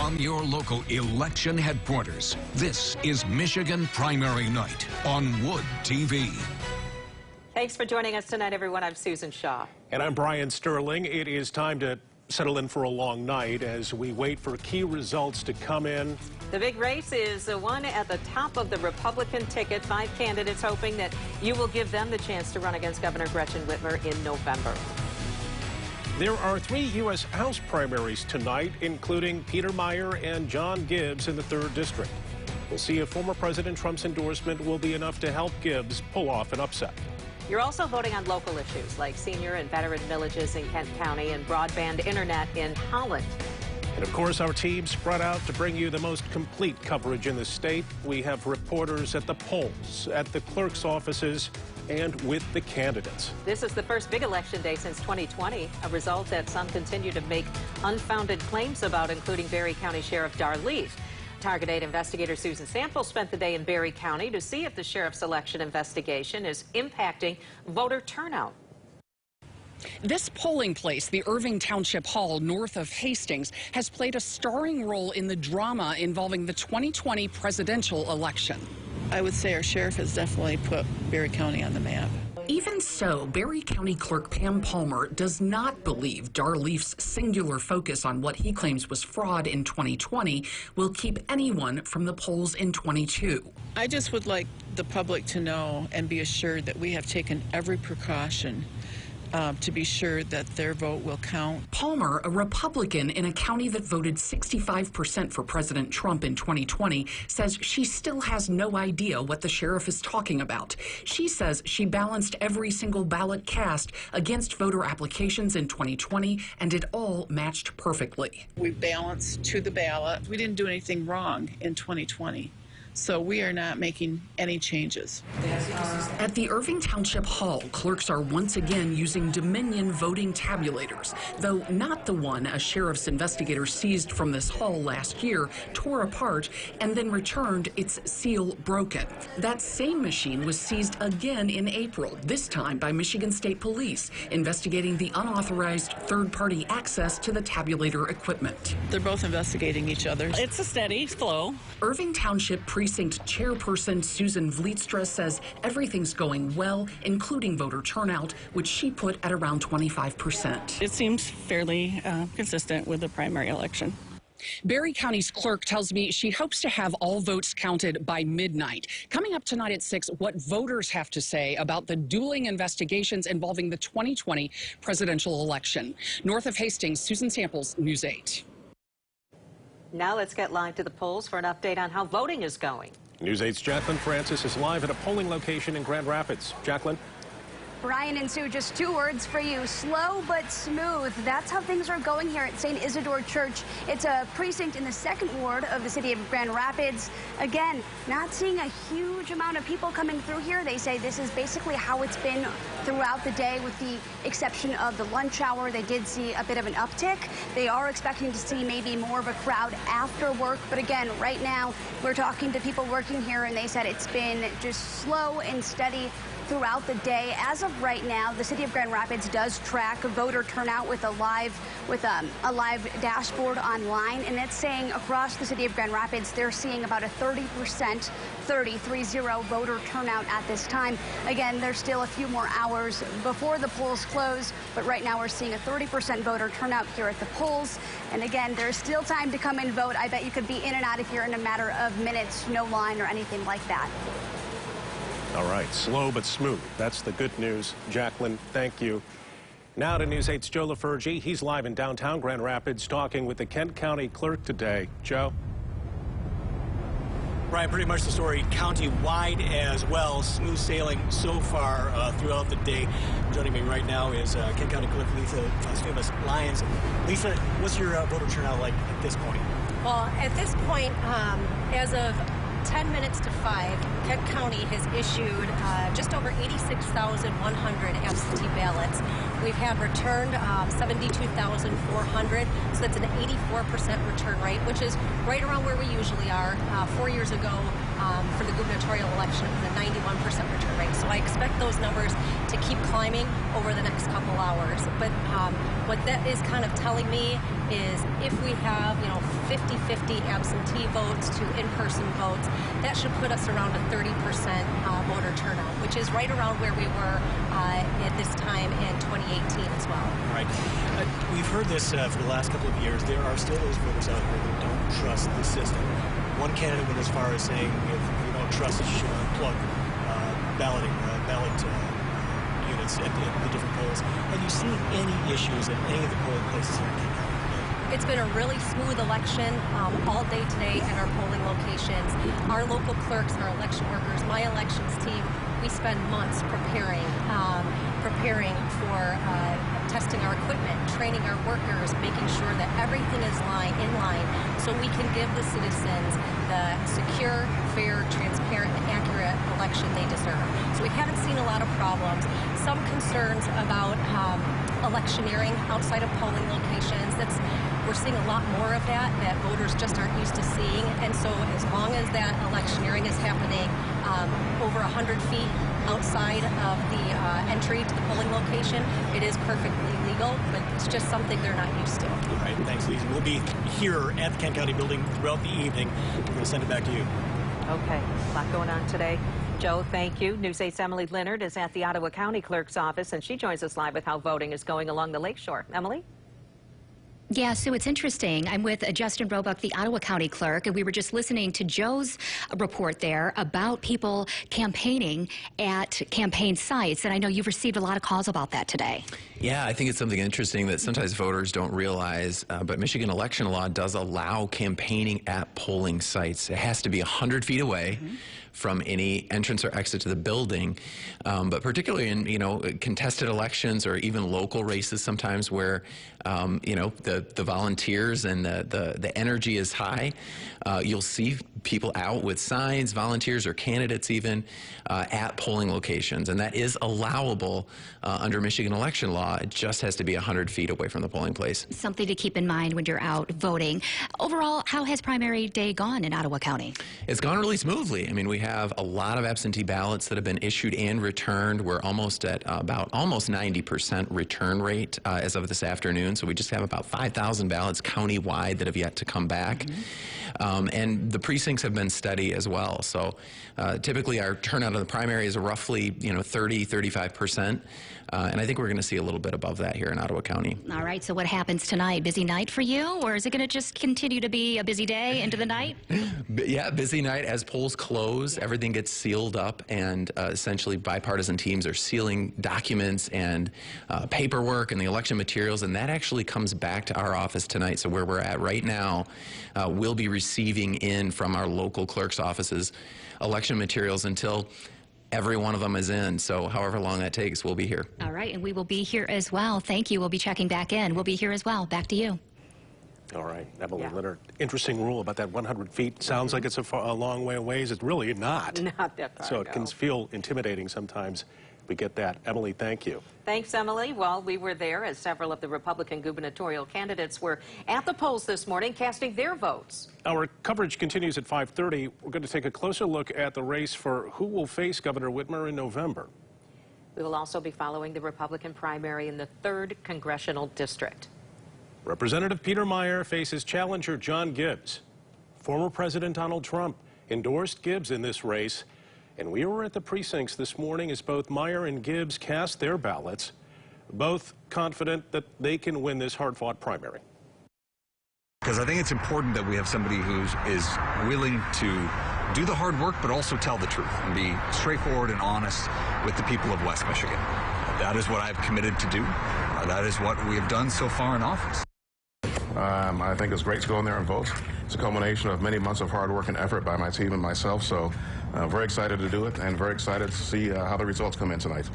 From your local election headquarters, this is Michigan Primary Night on Wood TV. Thanks for joining us tonight, everyone. I'm Susan Shaw. And I'm Brian Sterling. It is time to settle in for a long night as we wait for key results to come in. The big race is the one at the top of the Republican ticket. 5 candidates hoping that you will give them the chance to run against Governor Gretchen Whitmer in November. There are 3 U.S. House primaries tonight, including Peter Meijer and John Gibbs in the 3rd District. We'll see if former President Trump's endorsement will be enough to help Gibbs pull off an upset. You're also voting on local issues like senior and veteran villages in Kent County and broadband internet in Holland. And of course, our team spread out to bring you the most complete coverage in the state. We have reporters at the polls, at the clerk's offices, and with the candidates. This is the first big election day since 2020, a result that some continue to make unfounded claims about, including Barry County Sheriff Dar Leaf. Target 8 investigator Susan Samples spent the day in Barry County to see if the sheriff's election investigation is impacting voter turnout. This polling place, the Irving Township Hall north of Hastings, has played a starring role in the drama involving the 2020 presidential election. I would say our sheriff has definitely put Barry County on the map. Even so, Barry County Clerk Pam Palmer does not believe Dar Leaf's singular focus on what he claims was fraud in 2020 will keep anyone from the polls in 22. I just would like the public to know and be assured that we have taken every precaution to be sure that their vote will count. Palmer, a Republican in a county that voted 65% for President Trump in 2020, says she still has no idea what the sheriff is talking about. She says she balanced every single ballot cast against voter applications in 2020, and it all matched perfectly. We balanced to the ballot. We didn't do anything wrong in 2020. So we are not making any changes. At the Irving Township Hall, clerks are once again using Dominion voting tabulators, though not the one a sheriff's investigator seized from this hall last year, tore apart, and then returned its seal broken. That same machine was seized again in April, this time by Michigan State Police, investigating the unauthorized third-party access to the tabulator equipment. They're both investigating each other. It's a steady flow. Irving Township Precinct Chairperson Susan Vlietstra says everything's going well, including voter turnout, which she put at around 25%. It seems fairly consistent with the primary election. Barry County's clerk tells me she hopes to have all votes counted by midnight. Coming up tonight at 6, what voters have to say about the dueling investigations involving the 2020 presidential election. North of Hastings, Susan Samples, News 8. Now let's get live to the polls for an update on how voting is going. News 8's Jacqueline Francis is live at a polling location in Grand Rapids. Jacqueline? Brian and Sue, just 2 words for you: slow but smooth. That's how things are going here at St. Isidore Church. It's a precinct in the 2nd ward of the city of Grand Rapids. Again, not seeing a huge amount of people coming through here. They say this is basically how it's been throughout the day, with the exception of the lunch hour. They did see a bit of an uptick. They are expecting to see maybe more of a crowd after work. But again, right now, we're talking to people working here, and they said it's been just slow and steady throughout the day. As of right now, the city of Grand Rapids does track voter turnout with a live dashboard online, and it's saying across the city of Grand Rapids they're seeing about a 30% voter turnout at this time. Again, there's still a few more hours before the polls close, but right now we're seeing a 30% voter turnout here at the polls. And again, there's still time to come and vote. I bet you could be in and out of here in a matter of minutes, no line or anything like that. All right, slow but smooth. That's the good news. Jacqueline, thank you. Now to News 8's Joe LaFurgey. He's live in downtown Grand Rapids talking with the Kent County clerk today. Joe? Brian, pretty much the story county-wide as well. Smooth sailing so far throughout the day. Joining me right now is Kent County Clerk Lisa Faust-Lyons. Lisa, what's your voter turnout like at this point? Well, at this point, as of 10 minutes to 5, Kent County has issued just over 86,100 absentee ballots. We've had returned 72,400, so that's an 84% return rate, which is right around where we usually are. 4 years ago, for the gubernatorial election, it was a 91% return rate. So I expect those numbers to keep climbing over the next couple hours. But What that is kind of telling me is if we have, 50-50 absentee votes to in-person votes, that should put us around a 30% voter turnout, which is right around where we were at this time in 2018 as well. All right. We've heard this for the last couple of years. There are still those voters out there that don't trust the system. One candidate went as far as saying if you don't trust it, you should unplug ballot units at the different polls. Have you seen any issues at any of the polling places here in Kent County? It's been a really smooth election all day today at our polling locations. Our local clerks, our election workers, my elections team, we spend months preparing for testing our equipment, training our workers, making sure that everything is in line so we can give the citizens the secure, fair, transparent, and accurate election they deserve. So we haven't seen a lot of problems. Some concerns about electioneering outside of polling locations. We're seeing a lot more of that voters just aren't used to seeing. And so as long as that electioneering is happening over 100 feet outside of the entry to the polling location, it is perfectly legal, but it's just something they're not used to. All right, thanks, Lisa. We'll be here at the Kent County building throughout the evening. We're going to send it back to you. Okay, a lot going on today. Joe, thank you. News 8's Emily Leonard is at the Ottawa County Clerk's office, and she joins us live with how voting is going along the lakeshore. Emily? Yeah, Sue, it's interesting. I'm with Justin Roebuck, the Ottawa County Clerk, and we were just listening to Joe's report there about people campaigning at campaign sites, and I know you've received a lot of calls about that today. Yeah, I think it's something interesting that sometimes voters don't realize, but Michigan election law does allow campaigning at polling sites. It has to be 100 feet away from any entrance or exit to the building, but particularly in contested elections or even local races sometimes where the volunteers and the energy is high, you'll see people out with signs, volunteers or candidates even at polling locations, and that is allowable under Michigan election law. It just has to be 100 feet away from the polling place. Something to keep in mind when you're out voting. Overall, how has primary day gone in Ottawa County? It's gone really smoothly. I mean, we have a lot of absentee ballots that have been issued and returned. We're almost at almost 90% return rate as of this afternoon. So we just have about 5,000 ballots countywide that have yet to come back. And the precincts have been steady as well. So typically our turnout in the primary is roughly 30-35%. And I think we're going to see a little bit above that here in Ottawa County. All right, so what happens tonight? Busy night for you, or is it going to just continue to be a busy day into the night? Yeah, busy night. As polls close, everything gets sealed up, and essentially bipartisan teams are sealing documents and paperwork and the election materials, and that actually comes back to our office tonight. So where we're at right now, we'll be receiving in from our local clerk's offices election materials until every one of them is in. So however long that takes, we'll be here. All right, and we will be here as well. Thank you. We'll be checking back in. We'll be here as well. Back to you. All right, Emily Leonard. Interesting rule about that 100 feet. Sounds like it's a long way away. It's really not. Not that far. So it can feel intimidating sometimes. We get that. Emily, thank you. Thanks, Emily. Well, we were there as several of the Republican gubernatorial candidates were at the polls this morning casting their votes. Our coverage continues at 5:30. We're going to take a closer look at the race for who will face Governor Whitmer in November. We will also be following the Republican primary in the 3rd Congressional District. Representative Peter Meijer faces challenger John Gibbs. Former President Donald Trump endorsed Gibbs in this race, and we were at the precincts this morning as both Meijer and Gibbs cast their ballots, both confident that they can win this hard-fought primary. Because I think it's important that we have somebody who is willing to do the hard work, but also tell the truth and be straightforward and honest with the people of West Michigan. That is what I've committed to do. That is what we have done so far in office. I think it's great to go in there and vote. It's a culmination of many months of hard work and effort by my team and myself, so very excited to do it and very excited to see how the results come in tonight.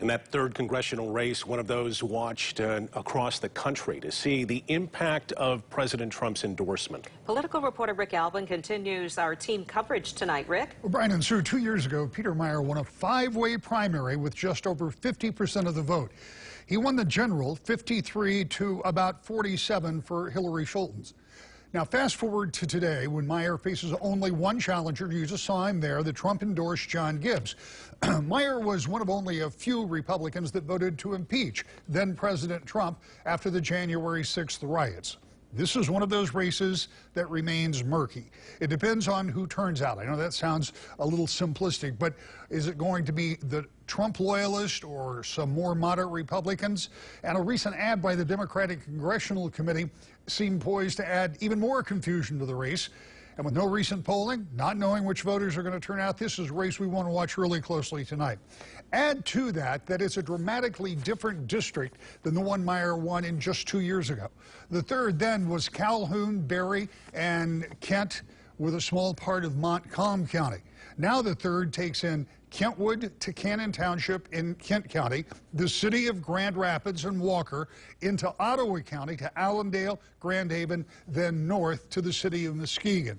In that 3rd congressional race, one of those watched across the country to see the impact of President Trump's endorsement. Political reporter Rick Alvin continues our team coverage tonight. Rick? Well, Brian and Sue, 2 years ago, Peter Meijer won a 5-way primary with just over 50% of the vote. He won the general 53 to about 47 for Hillary Schultz. Now, fast forward to today when Meyer faces only one challenger. You just saw him there, the Trump-endorsed John Gibbs. Meyer was one of only a few Republicans that voted to impeach then-President Trump after the January 6th riots. This is one of those races that remains murky. It depends on who turns out. I know that sounds a little simplistic, but is it going to be the Trump loyalist or some more moderate Republicans? And a recent ad by the Democratic Congressional Committee seemed poised to add even more confusion to the race. And with no recent polling, not knowing which voters are going to turn out, this is a race we want to watch really closely tonight. Add to that it's a dramatically different district than the one Meyer won in just 2 years ago. The third then was Calhoun, Berry, and Kent, with a small part of Montcalm County. Now the third takes in Kentwood to Cannon Township in Kent County, the city of Grand Rapids and Walker, into Ottawa County to Allendale, Grand Haven, then north to the city of Muskegon.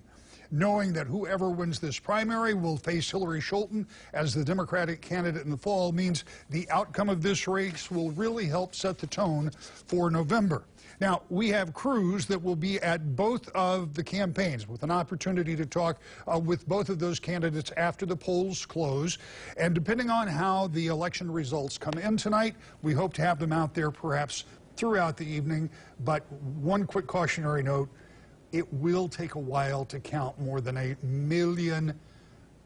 Knowing that whoever wins this primary will face Hillary Scholten as the Democratic candidate in the fall means the outcome of this race will really help set the tone for November. Now, we have crews that will be at both of the campaigns with an opportunity to talk with both of those candidates after the polls close. And depending on how the election results come in tonight, we hope to have them out there perhaps throughout the evening. But one quick cautionary note, it will take a while to count more than 1 million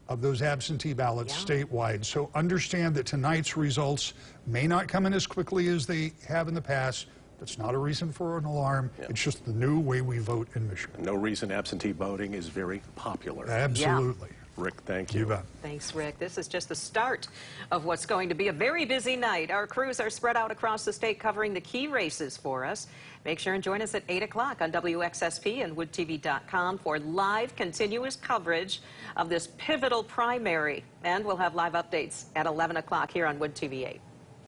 of those absentee ballots statewide. So understand that tonight's results may not come in as quickly as they have in the past. That's not a reason for an alarm. It's just the new way we vote in Michigan. No reason absentee voting is very popular. Absolutely. Rick, thank you. You bet. Thanks, Rick. This is just the start of what's going to be a very busy night. Our crews are spread out across the state covering the key races for us. Make sure and join us at 8 o'clock on WXSP and WoodTV.com for live, continuous coverage of this pivotal primary. And we'll have live updates at 11 o'clock here on Wood TV 8.